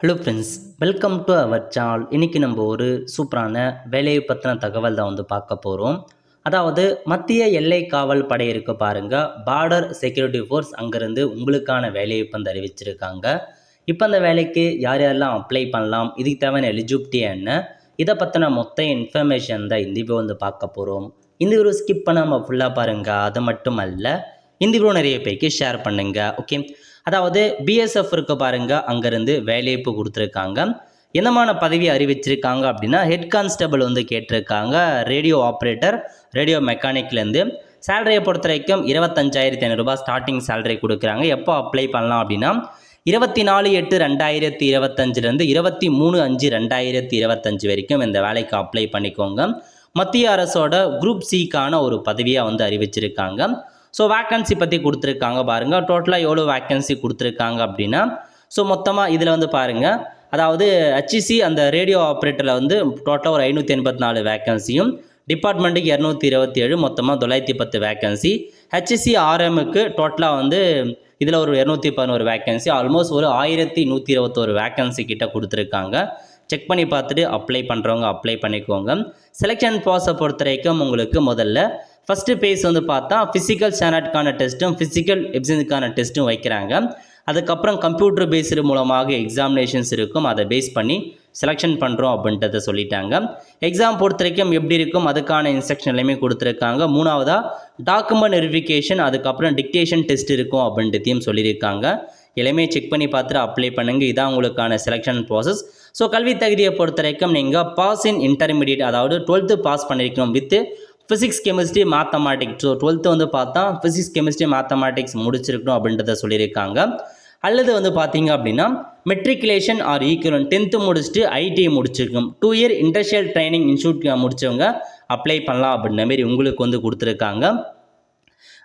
Hello friends, welcome to our channel. இன்றைக்கி நம்ம ஒரு சூப்பரான வேலையை பற்றின தகவல் தான் பார்க்க போகிறோம். அதாவது மத்திய எல்லை காவல் படை இருக்க பாருங்கள், பார்டர் செக்யூரிட்டி ஃபோர்ஸ். அங்கேருந்து உங்களுக்கான வேலையை இப்போ அறிவிச்சிருக்காங்க. இப்போ அந்த வேலைக்கு யார் யாரெல்லாம் அப்ளை பண்ணலாம், இதுக்கு தேவையான எலிஜிபிலிட்டி என்ன, இதை பற்றின மொத்த இன்ஃபர்மேஷன் தான் இந்த வீடியோ பார்க்க போகிறோம். இந்த வீடியோ ஸ்கிப் பண்ணாமல் ஃபுல்லாக பாருங்கள். அது மட்டும் அல்ல, இந்த வீடியோ நிறைய பேருக்கு ஷேர் பண்ணுங்கள். ஓகே, அதாவது பிஎஸ்எஃப் இருக்க பாருங்க, அங்கேருந்து வேலைப்பு கொடுத்துருக்காங்க. என்னமான பதவி அறிவிச்சிருக்காங்க அப்படின்னா, ஹெட் கான்ஸ்டபிள் கேட்டிருக்காங்க. ரேடியோ ஆப்ரேட்டர், ரேடியோ மெக்கானிக்லேருந்து சேலரியை பொறுத்த வரைக்கும் 25,500 ஸ்டார்டிங் சேலரி கொடுக்குறாங்க. எப்போ அப்ளை பண்ணலாம் அப்படின்னா 24/8/2025 23/5/2025 வரைக்கும் இந்த வேலைக்கு அப்ளை பண்ணிக்கோங்க. மத்திய அரசோட குரூப் சிக்கான ஒரு பதவியாக அறிவிச்சிருக்காங்க. ஸோ வேக்கன்சி பற்றி கொடுத்துருக்காங்க பாருங்கள். டோட்டலாக எவ்வளோ வேக்கன்சி கொடுத்துருக்காங்க அப்படின்னா, ஸோ மொத்தமாக இதில் பாருங்கள், அதாவது ஹெச்இசி அந்த ரேடியோ ஆப்ரேட்டரில் டோட்டலாக ஒரு 584 வேக்கன்சியும், டிபார்ட்மெண்ட்டுக்கு 227, மொத்தமாக 910 வேக்கன்சி. ஹெச்இசி ஆர்எம்முக்கு டோட்டலாக இதில் ஒரு 211 வேக்கன்சி, ஆல்மோஸ்ட் ஒரு 1121 வேக்கன்சி கிட்ட கொடுத்துருக்காங்க. செக் பண்ணி பார்த்துட்டு அப்ளை பண்ணுறவங்க அப்ளை பண்ணிக்கோங்க. செலெக்ஷன் ப்ராசஸை பொறுத்த வரைக்கும் உங்களுக்கு முதல்ல ஃபஸ்ட்டு பேஸ் பார்த்தா ஃபிசிக்கல் ஸ்டாண்டர்டுக்கான டெஸ்ட்டும் ஃபிசிக்கல் எபிசனுக்கான டெஸ்ட்டும் வைக்கிறாங்க. அதுக்கப்புறம் கம்ப்யூட்டர் பேஸ்டு மூலமாக எக்ஸாமினேஷன்ஸ் இருக்கும். அதை பேஸ் பண்ணி செலெக்ஷன் பண்ணுறோம் அப்படின்றத சொல்லிட்டாங்க. எக்ஸாம் பொறுத்த வரைக்கும் எப்படி இருக்கும், அதுக்கான இன்ஸ்ட்ரக்ஷன் எல்லாமே கொடுத்துருக்காங்க. மூணாவதாக டாக்குமெண்ட் வெரிஃபிகேஷன், அதுக்கப்புறம் டிக்டேஷன் டெஸ்ட் இருக்கும் அப்படின்றதையும் சொல்லியிருக்காங்க. எல்லாமே செக் பண்ணி பார்த்துட்டு அப்ளை பண்ணுங்கள். இதான் உங்களுக்கான செலெக்ஷன் ப்ராசஸ். ஸோ கல்வி தகுதியை பொறுத்த வரைக்கும் நீங்கள் பாஸ் இன் இன்டர்மீடியட், அதாவது 12th பாஸ் பண்ணியிருக்கணும் with physics chemistry mathematics. So 12th பார்த்தா ஃபிசிக்ஸ் கெமிஸ்ட்ரி மேத்தமேட்டிக்ஸ் முடிச்சிருக்கணும் அப்படின்றத சொல்லியிருக்காங்க. அல்லது பார்த்தீங்க அப்படின்னா மெட்ரிகுலேஷன் ஆர் ஈக்குவலன்ட் 10th முடிச்சுட்டு ஐடிஐ முடிச்சிருக்கணும். 2 இயர் இண்டஸ்ட்ரியல் ட்ரைனிங் இன்ஸ்டியூட் முடித்தவங்க அப்ளை பண்ணலாம் அப்படின்ற மாரி உங்களுக்கு கொடுத்துருக்காங்க.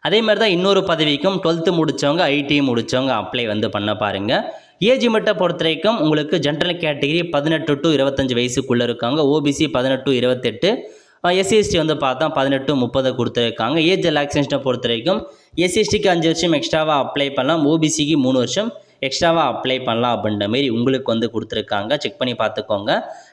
அதே மாதிரி தான் இன்னொரு பதவிக்கும் 12th முடித்தவங்க ஐடிஐ முடித்தவங்க அப்ளை பண்ண பாருங்கள். ஏஜ் லிமிட்டை பொறுத்த வரைக்கும் உங்களுக்கு ஜென்ரல் கேட்டகிரி 18 to 25 வயசுக்குள்ளே இருக்காங்க. ஓபிசி 18 to 28, எஸ்சிஎஸ்டி பார்த்தா 18 to 30 கொடுத்துருக்காங்க. ஏஜ் ரிலாக்ஸேஷனை பொறுத்த வரைக்கும் எஸ்சிஎஸ்டிக்கு 5 வருஷம் எக்ஸ்ட்ராவாக அப்ளை பண்ணலாம், ஓபிசிக்கு 3 வருஷம் எக்ஸ்ட்ராவாக அப்ளை பண்ணலாம் அப்படின்ற மாரி உங்களுக்கு கொடுத்துருக்காங்க. செக் பண்ணி பார்த்துக்கோங்க.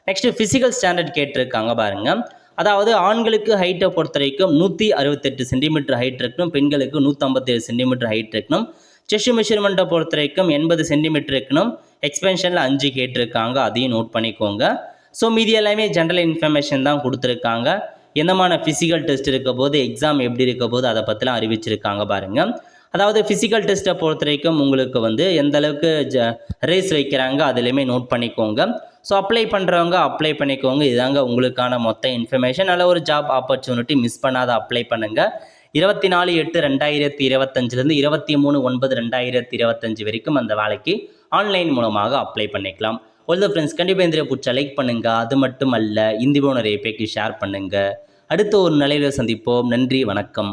நெக்ஸ்ட்டு ஃபிசிக்கல் ஸ்டாண்டர்ட் கேட்டிருக்காங்க பாருங்கள். அதாவது ஆண்களுக்கு ஹைட்டை பொறுத்த வரைக்கும் 168 சென்டிமீட்டர் ஹைட் இருக்கணும், பெண்களுக்கு 157 சென்டிமீட்டர் ஹைட் இருக்கணும். செஸ்ட் மெஷர்மெண்ட்டை பொறுத்த வரைக்கும் 80 சென்டிமீட்டர் இருக்கணும். எக்ஸ்பென்ஷனில் 5 கேட்டிருக்காங்க, அதையும் நோட் பண்ணிக்கோங்க. ஸோ மீதி எல்லாமே ஜென்ரல் இன்ஃபர்மேஷன் தான் கொடுத்துருக்காங்க. எந்தமான ஃபிசிக்கல் டெஸ்ட் இருக்க போது, எக்ஸாம் எப்படி இருக்க போது, அதை பற்றிலாம் அறிவிச்சிருக்காங்க பாருங்கள். அதாவது ஃபிசிக்கல் டெஸ்ட்டை பொறுத்த வரைக்கும் உங்களுக்கு எந்த அளவுக்கு ரேஸ் வைக்கிறாங்க அதுலேயுமே நோட் பண்ணிக்கோங்க. ஸோ அப்ளை பண்ணுறவங்க அப்ளை பண்ணிக்கோங்க. இதாங்க உங்களுக்கான மொத்த இன்ஃபர்மேஷன். நல்ல ஒரு ஜாப் ஆப்பர்ச்சுனிட்டி, மிஸ் பண்ணாத அப்ளை பண்ணுங்கள். 24/8/2025 23/9/2025 வரைக்கும் அந்த வேலைக்கு ஆன்லைன் மூலமாக அப்ளை பண்ணிக்கலாம். ஒருத்த ஃப்ரெண்ட்ஸ், கண்டிப்பாக இந்த பிடிச்சா லைக் பண்ணுங்கள். அது மட்டும் அல்ல, இந்த வீடியோ நிறைய பேருக்கு ஷேர் பண்ணுங்கள். அடுத்த ஒரு நிலையில் சந்திப்போம். நன்றி, வணக்கம்.